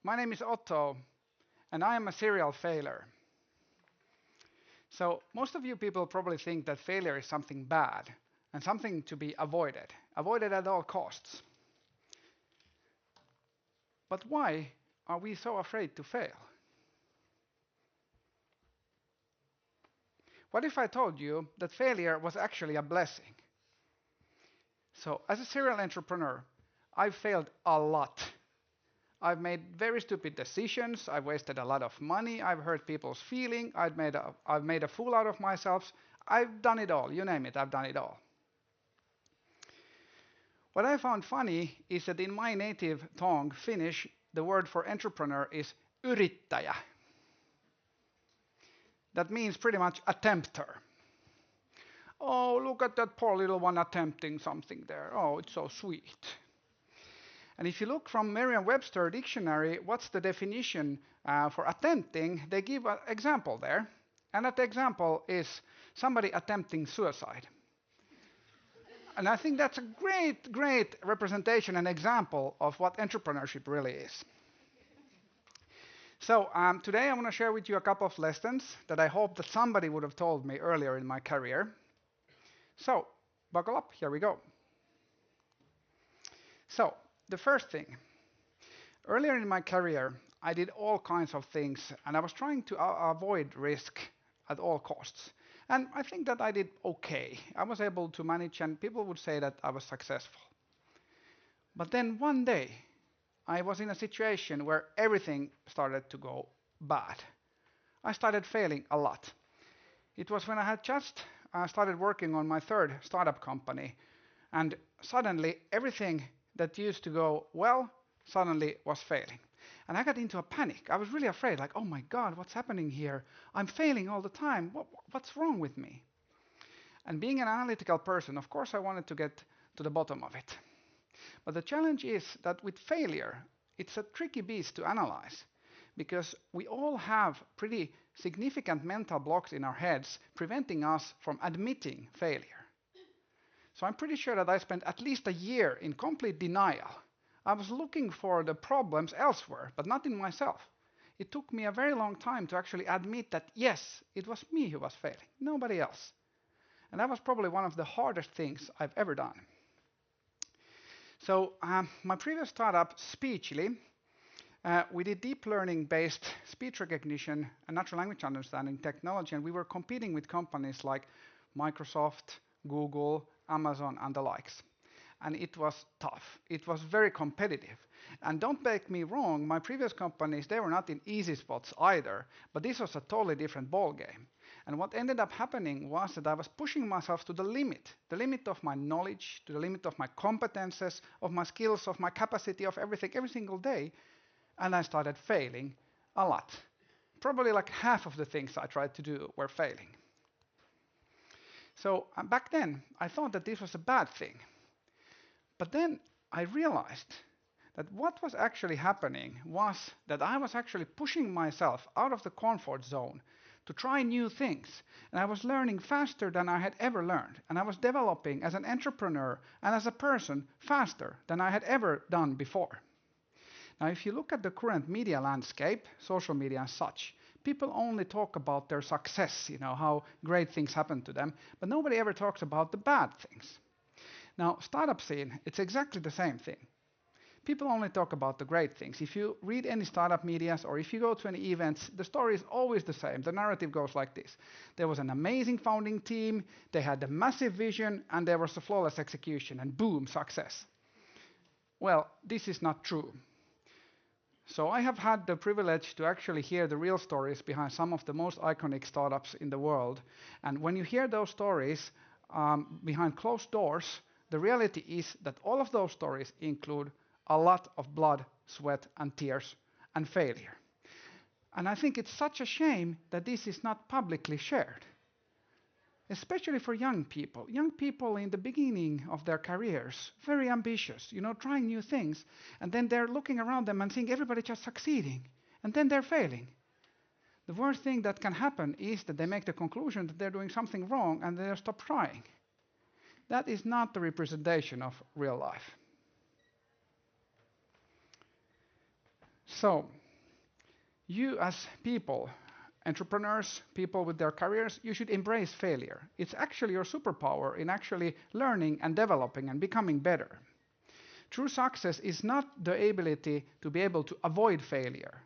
My name is Otto, and I am a serial failure. So, most of you people probably think that failure is something bad and something to be avoided at all costs. But why are we so afraid to fail? What if I told you that failure was actually a blessing? So, as a serial entrepreneur, I've failed a lot. I've made very stupid decisions. I've wasted a lot of money. I've hurt people's feelings. I've made a fool out of myself. I've done it all. You name it, I've done it all. What I found funny is that in my native tongue, Finnish, the word for entrepreneur is yrittäjä. That means pretty much attempter. Oh, look at that poor little one attempting something there. Oh, it's so sweet. And if you look from Merriam-Webster dictionary, what's the definition for attempting? They give an example there. And that example is somebody attempting suicide. And I think that's a great representation and example of what entrepreneurship really is. So today I want to share with you a couple of lessons that I hope that somebody would have told me earlier in my career. So buckle up, here we go. So the first thing, earlier in my career, I did all kinds of things and I was trying to avoid risk at all costs. And I think that I did okay. I was able to manage and people would say that I was successful. But then one day, I was in a situation where everything started to go bad. I started failing a lot. It was when I had just started working on my third startup company, and suddenly everything that used to go well suddenly was failing. And I got into a panic. I was really afraid, like, oh my God, what's happening here? I'm failing all the time. What's wrong with me? And being an analytical person, of course, I wanted to get to the bottom of it. But the challenge is that with failure, it's a tricky beast to analyze because we all have pretty significant mental blocks in our heads preventing us from admitting failure. So I'm pretty sure that I spent at least a year in complete denial. I was looking for the problems elsewhere, but not in myself. It took me a very long time to actually admit that, yes, it was me who was failing, nobody else. And that was probably one of the hardest things I've ever done. So my previous startup, Speechly, we did deep learning based speech recognition and natural language understanding technology, and we were competing with companies like Microsoft, Google, Amazon, and the likes. And it was tough. It was very competitive. And don't take me wrong, my previous companies, they were not in easy spots either, but this was a totally different ball game. And what ended up happening was that I was pushing myself to the limit of my knowledge, to the limit of my competences, of my skills, of my capacity, of everything, every single day. And I started failing a lot. Probably like half of the things I tried to do were failing. So back then, I thought that this was a bad thing. But then I realized that what was actually happening was that I was actually pushing myself out of the comfort zone to try new things. And I was learning faster than I had ever learned. And I was developing as an entrepreneur and as a person faster than I had ever done before. Now, if you look at the current media landscape, social media and such, people only talk about their success, how great things happen to them, but nobody ever talks about the bad things. Now, startup scene, it's exactly the same thing. People only talk about the great things. If you read any startup medias or if you go to any events, the story is always the same. The narrative goes like this. There was an amazing founding team, they had a massive vision, and there was a flawless execution, and boom, success. Well, this is not true. So I have had the privilege to actually hear the real stories behind some of the most iconic startups in the world. And when you hear those stories behind closed doors, the reality is that all of those stories include a lot of blood, sweat, and tears, and failure. And I think it's such a shame that this is not publicly shared, especially for young people. Young people in the beginning of their careers, very ambitious, trying new things, and then they're looking around them and seeing everybody just succeeding, and then they're failing. The worst thing that can happen is that they make the conclusion that they're doing something wrong and they stop trying. That is not the representation of real life. So, you as people, entrepreneurs, people with their careers, you should embrace failure. It's actually your superpower in actually learning and developing and becoming better. True success is not the ability to be able to avoid failure.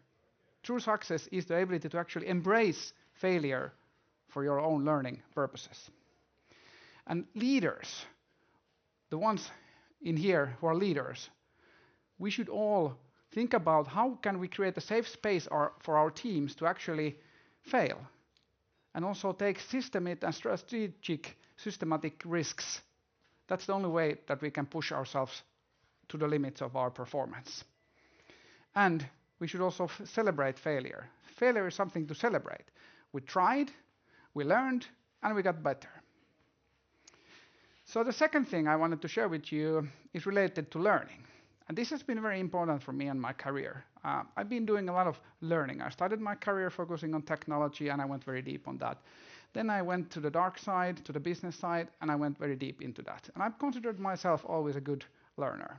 True success is the ability to actually embrace failure for your own learning purposes. And leaders, the ones in here who are leaders, we should all think about how can we create a safe space for our teams to actually fail and also take systematic and systematic risks. That's the only way that we can push ourselves to the limits of our performance. And we should also celebrate failure. Failure is something to celebrate. We tried, we learned, and we got better. So the second thing I wanted to share with you is related to learning. And this has been very important for me and my career. I've been doing a lot of learning. I started my career focusing on technology, and I went very deep on that. Then I went to the dark side, to the business side, and I went very deep into that. And I've considered myself always a good learner.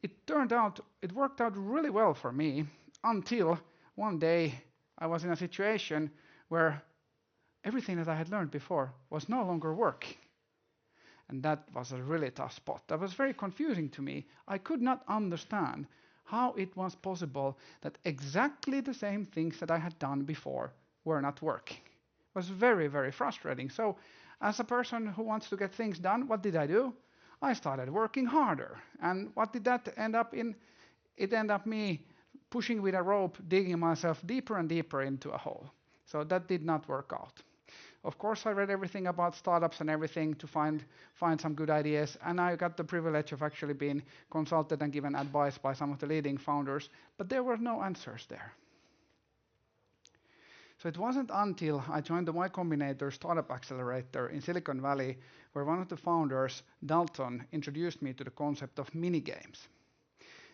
It worked out really well for me until one day I was in a situation where everything that I had learned before was no longer working. And that was a really tough spot. That was very confusing to me. I could not understand how it was possible that exactly the same things that I had done before were not working. It was very, very frustrating. So as a person who wants to get things done, what did I do? I started working harder. And what did that end up in? It ended up me pushing with a rope, digging myself deeper and deeper into a hole. So that did not work out. Of course, I read everything about startups and everything to find some good ideas, and I got the privilege of actually being consulted and given advice by some of the leading founders, but there were no answers there. So it wasn't until I joined the Y Combinator startup accelerator in Silicon Valley where one of the founders, Dalton, introduced me to the concept of mini games.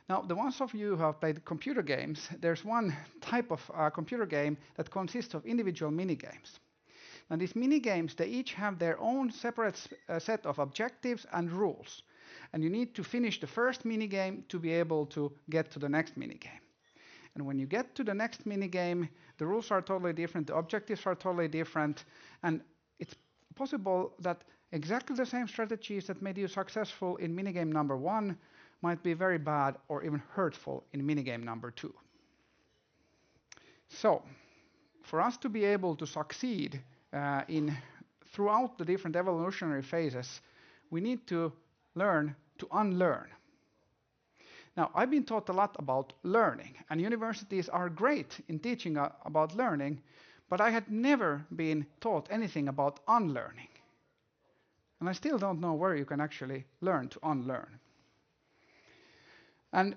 Now, the ones of you who have played computer games, there's one type of computer game that consists of individual mini games. Now, these mini games, they each have their own separate set of objectives and rules. And you need to finish the first mini game to be able to get to the next mini game. And when you get to the next mini game, the rules are totally different, the objectives are totally different, and it's possible that exactly the same strategies that made you successful in minigame number 1 might be very bad or even hurtful in minigame number 2. So, for us to be able to succeed throughout the different evolutionary phases, we need to learn to unlearn. Now, I've been taught a lot about learning, and universities are great in teaching about learning, but I had never been taught anything about unlearning. And I still don't know where you can actually learn to unlearn. And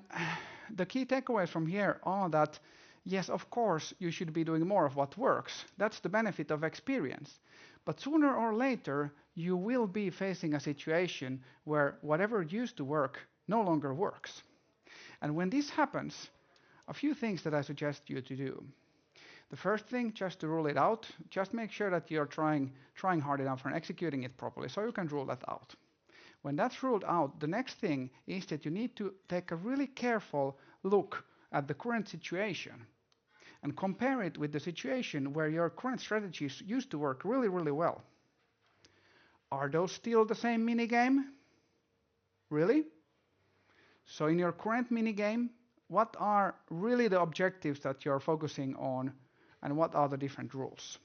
the key takeaways from here are that, yes, of course, you should be doing more of what works. That's the benefit of experience. But sooner or later, you will be facing a situation where whatever used to work no longer works. And when this happens, a few things that I suggest you to do. The first thing, just to rule it out, just make sure that you're trying hard enough and executing it properly so you can rule that out. When that's ruled out, the next thing is that you need to take a really careful look at the current situation and compare it with the situation where your current strategies used to work really, really well. Are those still the same minigame? Really? So in your current minigame, what are really the objectives that you're focusing on, and what are the different rules?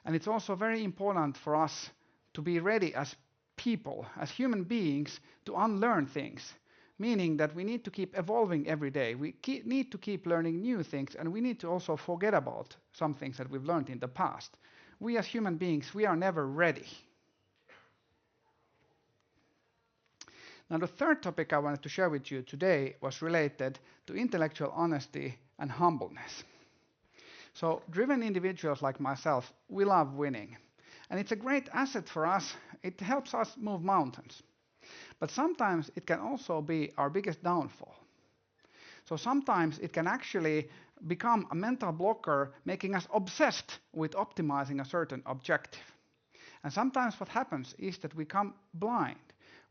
And it's also very important for us to be ready as people, as human beings, to unlearn things, meaning that we need to keep evolving every day. We need to keep learning new things, and we need to also forget about some things that we've learned in the past. We as human beings, we are never ready. Now, the third topic I wanted to share with you today was related to intellectual honesty and humbleness. So, driven individuals like myself, we love winning. And it's a great asset for us. It helps us move mountains. But sometimes it can also be our biggest downfall. So sometimes it can actually become a mental blocker, making us obsessed with optimizing a certain objective. And sometimes what happens is that we become blind.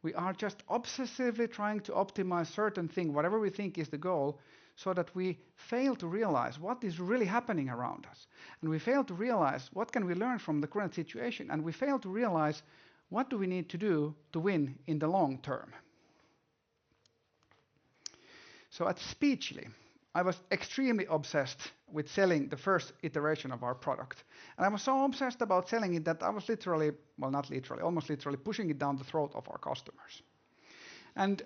We are just obsessively trying to optimize certain thing, whatever we think is the goal, so that we fail to realize what is really happening around us. And we fail to realize what can we learn from the current situation. And we fail to realize what do we need to do to win in the long term. So at Speechly, I was extremely obsessed with selling the first iteration of our product. And I was so obsessed about selling it that I was literally, well, not literally, almost literally pushing it down the throat of our customers. And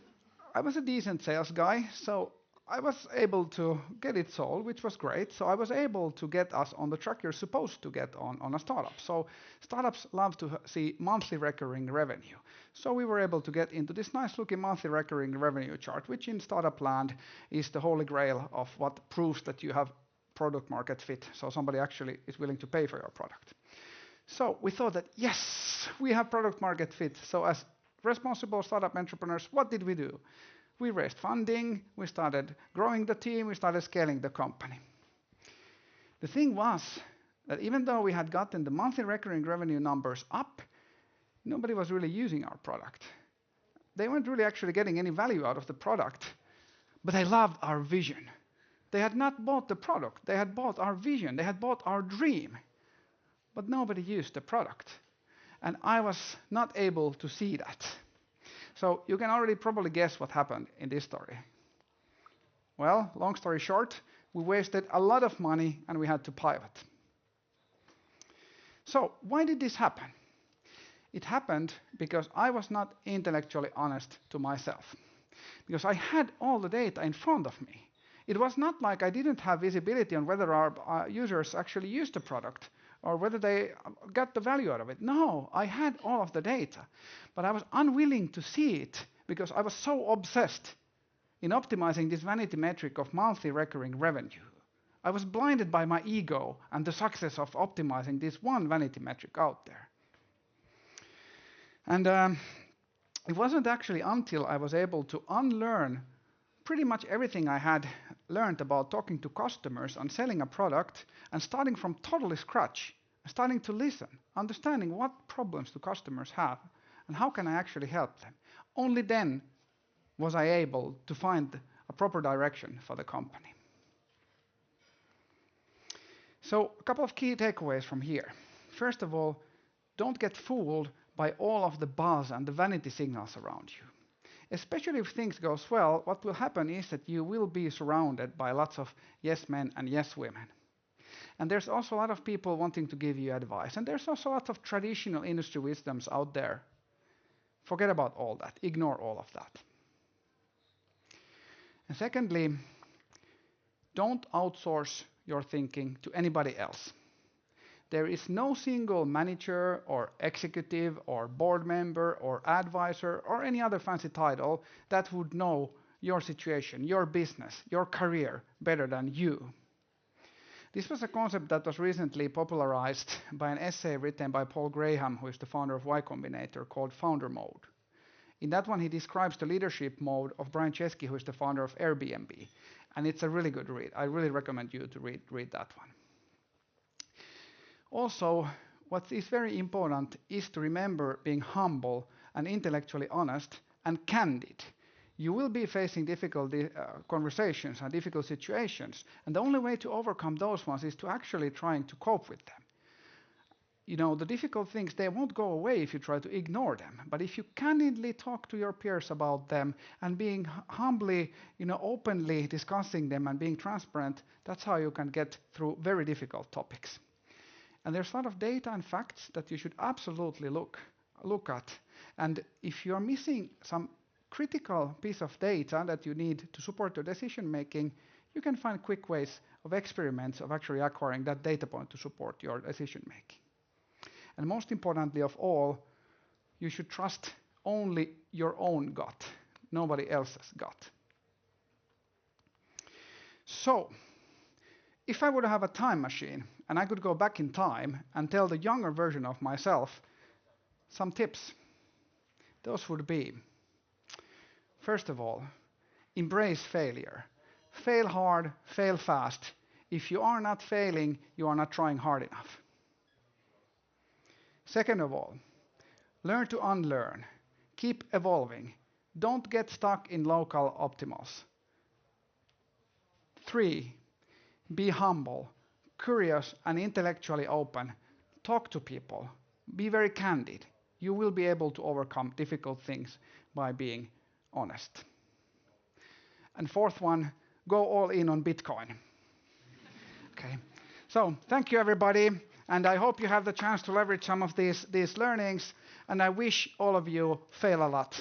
I was a decent sales guy, so I was able to get it sold, which was great. So I was able to get us on the track you're supposed to get on a startup. So startups love to see monthly recurring revenue. So we were able to get into this nice looking monthly recurring revenue chart, which in startup land is the holy grail of what proves that you have product market fit. So somebody actually is willing to pay for your product. So we thought that, yes, we have product market fit. So as responsible startup entrepreneurs, what did we do? We raised funding, we started growing the team, we started scaling the company. The thing was that even though we had gotten the monthly recurring revenue numbers up, nobody was really using our product. They weren't really actually getting any value out of the product, but they loved our vision. They had not bought the product, they had bought our vision, they had bought our dream, but nobody used the product. And I was not able to see that. So you can already probably guess what happened in this story. Well, long story short, we wasted a lot of money and we had to pivot. So why did this happen? It happened because I was not intellectually honest to myself. Because I had all the data in front of me. It was not like I didn't have visibility on whether our users actually used the product or whether they got the value out of it. No, I had all of the data, but I was unwilling to see it because I was so obsessed in optimizing this vanity metric of monthly recurring revenue. I was blinded by my ego and the success of optimizing this one vanity metric out there. And it wasn't actually until I was able to unlearn pretty much everything I had learned about talking to customers and selling a product and starting from totally scratch, starting to listen, understanding what problems do customers have and how can I actually help them. Only then was I able to find a proper direction for the company. So a couple of key takeaways from here. First of all, don't get fooled by all of the buzz and the vanity signals around you. Especially if things go well, what will happen is that you will be surrounded by lots of yes men and yes women. And there's also a lot of people wanting to give you advice. And there's also lots of traditional industry wisdoms out there. Forget about all that. Ignore all of that. And secondly, don't outsource your thinking to anybody else. There is no single manager or executive or board member or advisor or any other fancy title that would know your situation, your business, your career better than you. This was a concept that was recently popularized by an essay written by Paul Graham, who is the founder of Y Combinator, called Founder Mode. In that one, he describes the leadership mode of Brian Chesky, who is the founder of Airbnb. And it's a really good read. I really recommend you to read that one. Also, what is very important is to remember being humble and intellectually honest and candid. You will be facing difficult conversations and difficult situations, and the only way to overcome those ones is to actually trying to cope with them. You know, the difficult things, they won't go away if you try to ignore them. But if you candidly talk to your peers about them and being humbly, openly discussing them and being transparent, that's how you can get through very difficult topics. And there's a lot of data and facts that you should absolutely look at. And if you're missing some critical piece of data that you need to support your decision making, you can find quick ways of experiments of actually acquiring that data point to support your decision making. And most importantly of all, you should trust only your own gut, nobody else's gut. So, if I were to have a time machine and I could go back in time and tell the younger version of myself some tips, those would be, first of all, embrace failure. Fail hard, fail fast. If you are not failing, you are not trying hard enough. Second of all, learn to unlearn. Keep evolving. Don't get stuck in local optimals. 3. Be humble, curious, and intellectually open. Talk to people. Be very candid. You will be able to overcome difficult things by being honest. And fourth one, go all in on Bitcoin. Okay. So thank you, everybody. And I hope you have the chance to leverage some of these learnings. And I wish all of you fail a lot.